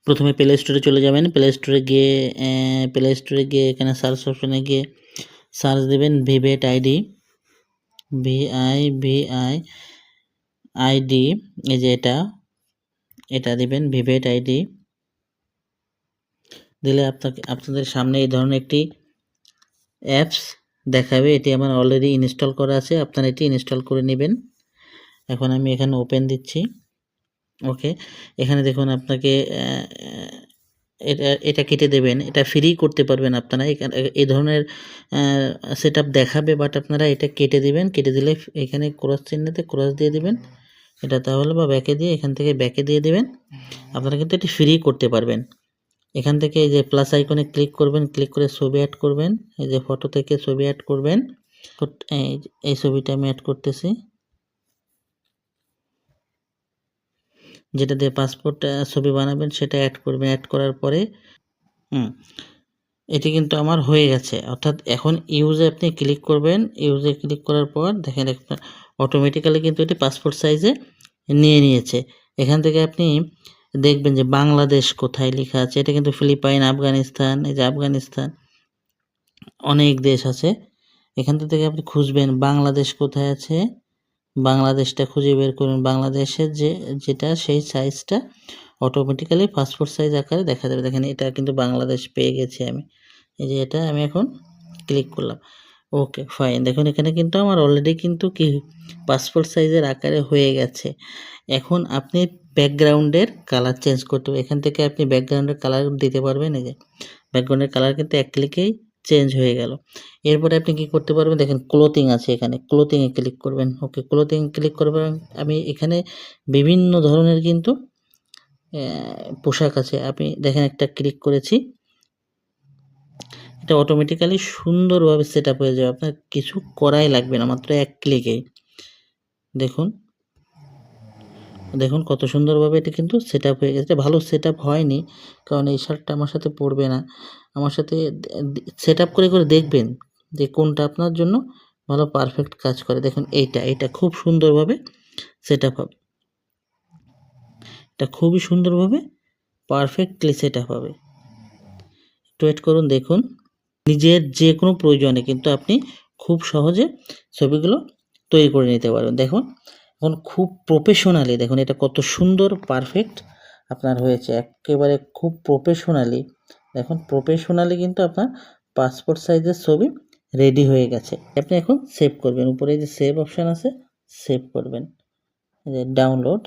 প্রথমে প্লে স্টোরে চলে যাবেন। প্লে স্টোরে গিয়ে এখানে সার্চ অপশনে গিয়ে সার্চ দেবেন ভিভেট আইডি, VIVI এই যে এটা দিবেন ভিভেট আইডি। দিলে আপনাদের সামনে এই ধরনের একটি অ্যাপস দেখাবে। এটি আমার অলরেডি ইনস্টল করা আছে, আপনারা এটি ইনস্টল করে নেবেন। এখন আমি এখানে ওপেন দিচ্ছি। ওকে, এখানে দেখুন আপনাকে এটা কেটে দেবেন। এটা ফ্রি করতে পারবেন আপনারা। এই ধরনের সেটআপ দেখাবে, বাট আপনারা এটা কেটে দিবেন। কেটে দিলে এখানে ক্রস চিহ্নতে ক্রস দিয়ে দিবেন, এটা তাহলে বা ব্যাকে দিয়ে এখান থেকে ব্যাকে দিয়ে দিবেন। আপনারা কিন্তু এটি ফ্রি করতে পারবেন। এখান থেকে এই যে প্লাস আইকনে ক্লিক করবেন, ক্লিক করে ছবি অ্যাড করবেন। এই যে ফটো থেকে ছবি অ্যাড করবেন। এই ছবিটা আমি অ্যাড করতেছি, যেটা দিয়ে পাসপোর্ট ছবি বানাবেন সেটা অ্যাড করবেন। অ্যাড করার পরে এটি কিন্তু আমার হয়ে গেছে। অর্থাৎ এখন ইউজে আপনি ক্লিক করবেন। ইউজে ক্লিক করার পর দেখেন অটোমেটিক্যালি কিন্তু এটি পাসপোর্ট সাইজে নিয়ে নিয়েছে। এখান থেকে আপনি দেখবেন যে বাংলাদেশ কোথায় লেখা আছে। এটা কিন্তু ফিলিপাইন, আফগানিস্তান, এই যে আফগানিস্তান, অনেক দেশ আছে। এখান থেকে আপনি খুঁজবেন বাংলাদেশ কোথায় আছে, বাংলাদেশটা খুঁজে বের করুন। বাংলাদেশের যেটা সেই সাইজটা অটোমেটিক্যালি পাসপোর্ট সাইজ আকারে দেখা যাবে। দেখেন এটা কিন্তু বাংলাদেশ পেয়ে গেছি আমি। এই যে এটা আমি এখন ক্লিক করলাম। ওকে ফাইন, দেখুন এখানে কিন্তু আমার অলরেডি কিন্তু কি পাসপোর্ট সাইজের আকারে হয়ে গেছে। এখন আপনি ব্যাকগ্রাউন্ডের কালার চেঞ্জ করতে হবে। এখান থেকে আপনি ব্যাকগ্রাউন্ডের কালার দিতে পারবেন। এই যে ব্যাকগ্রাউন্ডের কালার কিন্তু এক ক্লিকেই চেঞ্জ হয়ে গেল। এরপরে আপনি কি করতে পারবেন, দেখেন ক্লোথিং আছে এখানে, ক্লোথিংয়ে ক্লিক করবেন। ওকে, ক্লোথিং ক্লিক করবেন। আমি এখানে বিভিন্ন ধরনের কিন্তু পোশাক আছে। আপনি দেখেন একটা ক্লিক করেছি, এটা অটোমেটিক্যালি সুন্দরভাবে সেট আপ হয়ে যাবে। আপনার কিছু করাই লাগবে না, মাত্র এক ক্লিকেই। দেখুন কত সুন্দরভাবে এটা কিন্তু সেট আপ হয়ে গেছে। ভালো সেট আপ হয়নি, কারণ এই শার্টটা আমার সাথে পরবে না। আমার সাথে সেট আপ করে দেখবেন যে কোনটা আপনার জন্য ভালো পারফেক্ট কাজ করে। দেখুন এইটা খুব সুন্দরভাবে সেট আপ হবে। এটা খুবই সুন্দরভাবে পারফেক্টলি সেট আপ হবে। একটু ওয়েট করুন। দেখুন নিজের যে কোনো প্রয়োজনে কিন্তু আপনি খুব সহজে ছবিগুলো তৈরি করে নিতে পারবেন। দেখুন এখন খুব প্রফেশনালি, দেখুন এটা কত সুন্দর পারফেক্ট আপনার হয়েছে। একেবারে খুব প্রফেশনালি, দেখুন প্রফেশনালি কিন্তু আপনার পাসপোর্ট সাইজের ছবি রেডি হয়ে গেছে। আপনি এখন সেভ করবেন। উপরে যে সেভ অপশান আছে, সেভ করবেন। যে ডাউনলোড,